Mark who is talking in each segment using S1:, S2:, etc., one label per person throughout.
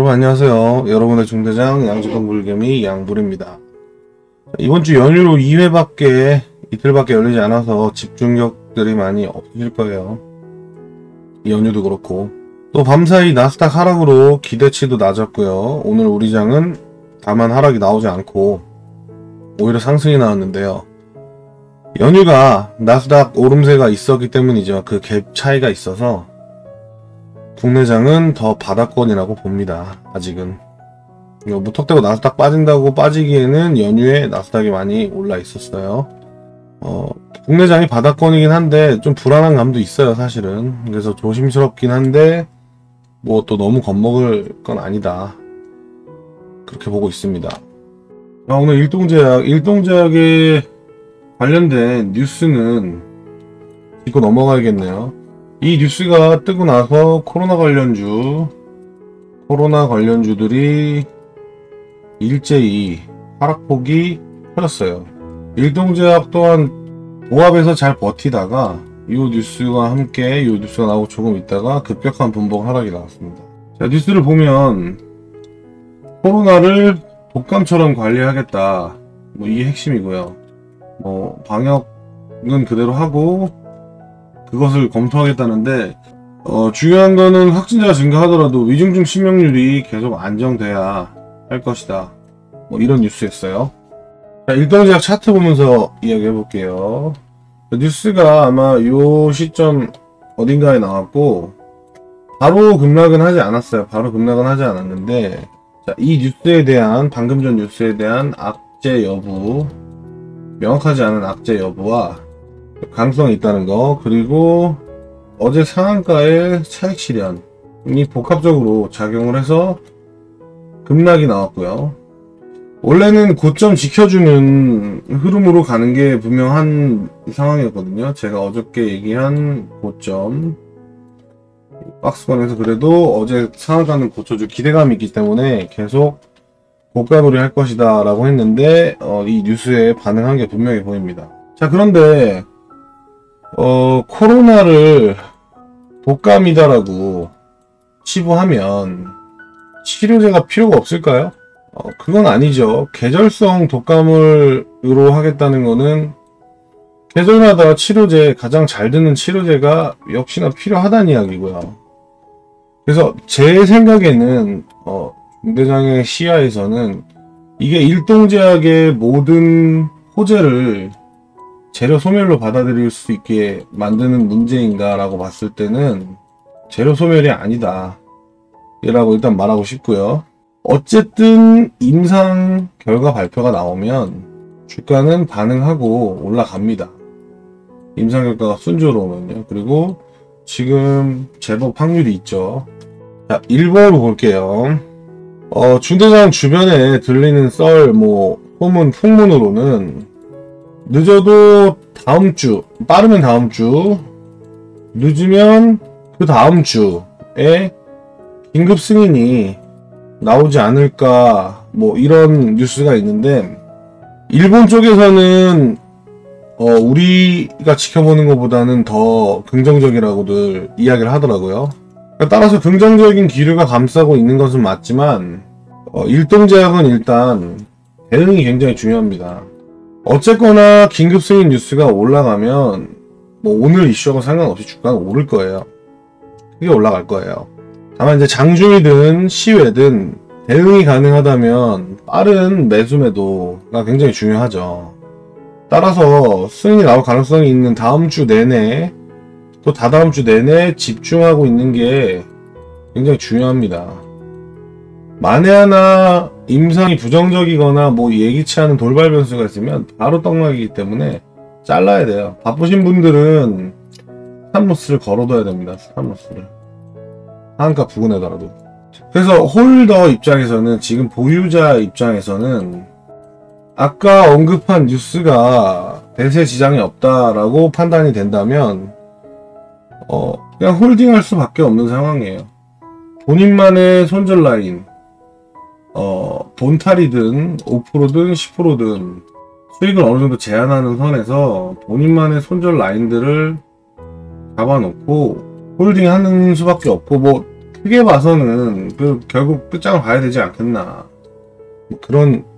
S1: 여러분 안녕하세요. 여러분의 중대장 양지동 물개미 양불입니다. 이번주 연휴로 2회밖에 이틀밖에 열리지 않아서 집중력들이 많이 없으실 거예요. 이 연휴도 그렇고 또 밤사이 나스닥 하락으로 기대치도 낮았고요. 오늘 우리 장은 다만 하락이 나오지 않고 오히려 상승이 나왔는데요. 연휴가 나스닥 오름세가 있었기 때문이죠. 그 갭 차이가 있어서 국내장은 더 바닥권이라고 봅니다. 아직은 무턱대고 나스닥 빠진다고 빠지기에는 연휴에 나스닥이 많이 올라 있었어요. 국내장이 바닥권이긴 한데 좀 불안한 감도 있어요, 사실은. 그래서 조심스럽긴 한데 뭐 또 너무 겁먹을 건 아니다, 그렇게 보고 있습니다. 오늘 일동제약에 관련된 뉴스는 짚고 넘어가야겠네요. 이 뉴스가 뜨고 나서 코로나 관련주들이 일제히 하락폭이 커졌어요. 일동제약 또한 보합에서 잘 버티다가 이 뉴스가 나오고 조금 있다가 급격한 분봉 하락이 나왔습니다. 자, 뉴스를 보면 코로나를 독감처럼 관리하겠다, 뭐 이게 핵심이고요. 방역은 그대로 하고 그것을 검토하겠다는데, 중요한 거는 확진자가 증가하더라도 위중증 치명률이 계속 안정돼야 할 것이다, 뭐 이런 뉴스였어요. 자, 일동제약 차트 보면서 이야기 해볼게요. 뉴스가 아마 요 시점 어딘가에 나왔고 바로 급락은 하지 않았어요. 바로 급락은 하지 않았는데, 자, 이 뉴스에 대한, 방금 전 뉴스에 대한 악재 여부, 명확하지 않은 악재 여부와 가능성이 있다는 거, 그리고 어제 상한가의 차익 실현이 복합적으로 작용을 해서 급락이 나왔고요. 원래는 고점 지켜주는 흐름으로 가는 게 분명한 상황이었거든요. 제가 어저께 얘기한 고점, 박스권에서 그래도 어제 상한가는 고쳐줄 기대감이 있기 때문에 계속 고가놀이 할 것이다 라고 했는데, 이 뉴스에 반응한 게 분명히 보입니다. 자, 그런데 코로나를 독감이다라고 치부하면 치료제가 필요가 없을까요? 그건 아니죠. 계절성 독감으로 하겠다는 거는 계절마다 가장 잘 드는 치료제가 역시나 필요하다는 이야기고요. 그래서 제 생각에는 중대장의 시야에서는 이게 일동제약의 모든 호재를 재료 소멸로 받아들일 수 있게 만드는 문제인가 라고 봤을 때는 재료 소멸이 아니다 라고 일단 말하고 싶고요. 어쨌든 임상 결과 발표가 나오면 주가는 반응하고 올라갑니다. 임상 결과가 순조로우면요. 그리고 지금 제법 확률이 있죠. 자, 1번으로 볼게요. 중대장 주변에 들리는 썰, 소문, 풍문으로는 늦어도 다음주, 빠르면 다음주, 늦으면 그 다음주에 긴급 승인이 나오지 않을까, 이런 뉴스가 있는데, 일본 쪽에서는 우리가 지켜보는 것보다는 더 긍정적이라고들 이야기를 하더라고요. 따라서 긍정적인 기류가 감싸고 있는 것은 맞지만, 일동제약은 일단 대응이 굉장히 중요합니다. 어쨌거나 긴급 승인 뉴스가 올라가면 오늘 이슈하고 상관없이 주가는 오를 거예요. 크게 올라갈 거예요. 다만 이제 장중이든 시외든 대응이 가능하다면 빠른 매수 매도가 굉장히 중요하죠. 따라서 승인이 나올 가능성이 있는 다음 주 내내, 또 다다음 주 내내 집중하고 있는 게 굉장히 중요합니다. 만에 하나 임상이 부정적이거나 예기치 않은 돌발 변수가 있으면 바로 떡락이기 때문에 잘라야 돼요. 바쁘신 분들은 스탑로스를 걸어둬야 됩니다. 스탑로스를 한가 부근에더라도. 그래서 홀더 입장에서는, 지금 보유자 입장에서는 아까 언급한 뉴스가 대세 지장이 없다라고 판단이 된다면 그냥 홀딩할 수밖에 없는 상황이에요. 본인만의 손절 라인, 본탈이든 5%든 10%든 수익을 어느 정도 제한하는 선에서 본인만의 손절 라인들을 잡아놓고 홀딩하는 수밖에 없고, 크게 봐서는 결국 끝장을 봐야 되지 않겠나.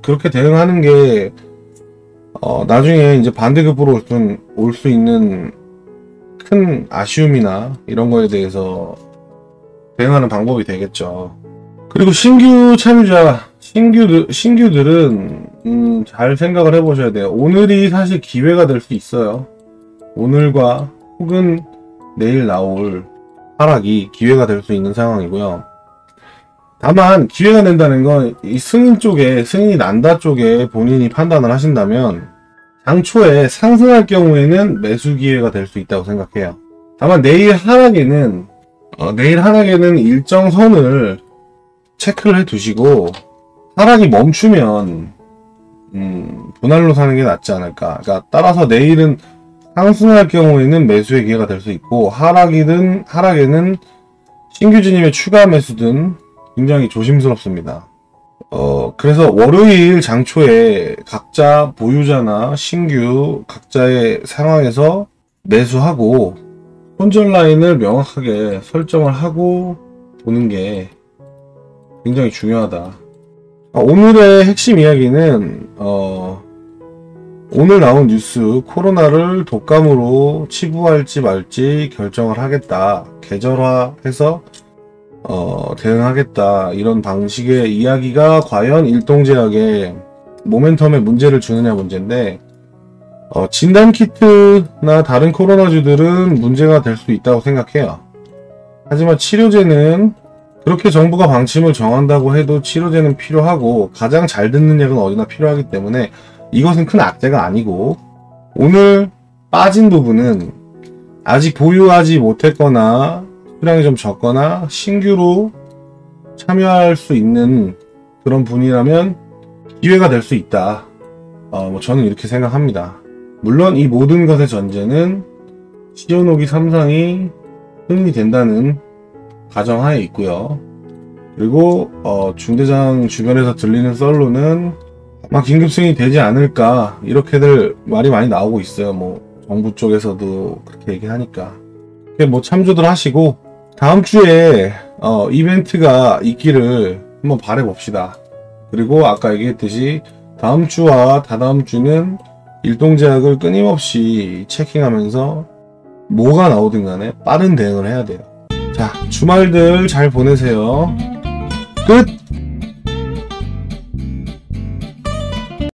S1: 그렇게 대응하는 게 나중에 이제 반대급부로 올 수 있는 큰 아쉬움이나 이런 거에 대해서 대응하는 방법이 되겠죠. 그리고 신규 참여자, 신규들은 잘 생각을 해보셔야 돼요. 오늘이 사실 기회가 될 수 있어요. 오늘과 혹은 내일 나올 하락이 기회가 될 수 있는 상황이고요. 다만 기회가 된다는 건 이 승인이 난다 쪽에 본인이 판단을 하신다면 장초에 상승할 경우에는 매수 기회가 될 수 있다고 생각해요. 다만 내일 하락에는 일정 선을 체크를 해 두시고 하락이 멈추면 분할로 사는 게 낫지 않을까. 그러니까 따라서 내일은 상승할 경우에는 매수의 기회가 될 수 있고 하락에는 신규 진입의 추가 매수든 굉장히 조심스럽습니다. 그래서 월요일 장초에 각자 보유자나 신규 각자의 상황에서 매수하고 손절 라인을 명확하게 설정을 하고 보는 게 굉장히 중요하다. 오늘의 핵심 이야기는 오늘 나온 뉴스 코로나를 독감으로 치부할지 말지 결정을 하겠다. 계절화해서 대응하겠다. 이런 방식의 이야기가 과연 일동제약에 모멘텀에 문제를 주느냐 문제인데 진단키트나 다른 코로나주들은 문제가 될 수 있다고 생각해요. 하지만 치료제는 그렇게 정부가 방침을 정한다고 해도 치료제는 필요하고 가장 잘 듣는 약은 어디나 필요하기 때문에 이것은 큰 악재가 아니고 오늘 빠진 부분은 아직 보유하지 못했거나 수량이 좀 적거나 신규로 참여할 수 있는 그런 분이라면 기회가 될 수 있다. 저는 이렇게 생각합니다. 물론 이 모든 것의 전제는 시오노기 3상이 승리된다는 가정하에 있고요. 그리고 중대장 주변에서 들리는 썰로는 아마 긴급 승인이 되지 않을까 이렇게들 말이 많이 나오고 있어요. 정부 쪽에서도 그렇게 얘기하니까 참조들 하시고 다음 주에 이벤트가 있기를 한번 바라봅시다. 그리고 아까 얘기했듯이 다음 주와 다다음 주는 일동제약을 끊임없이 체킹하면서 뭐가 나오든 간에 빠른 대응을 해야 돼요. 자, 주말들 잘 보내세요. 끝!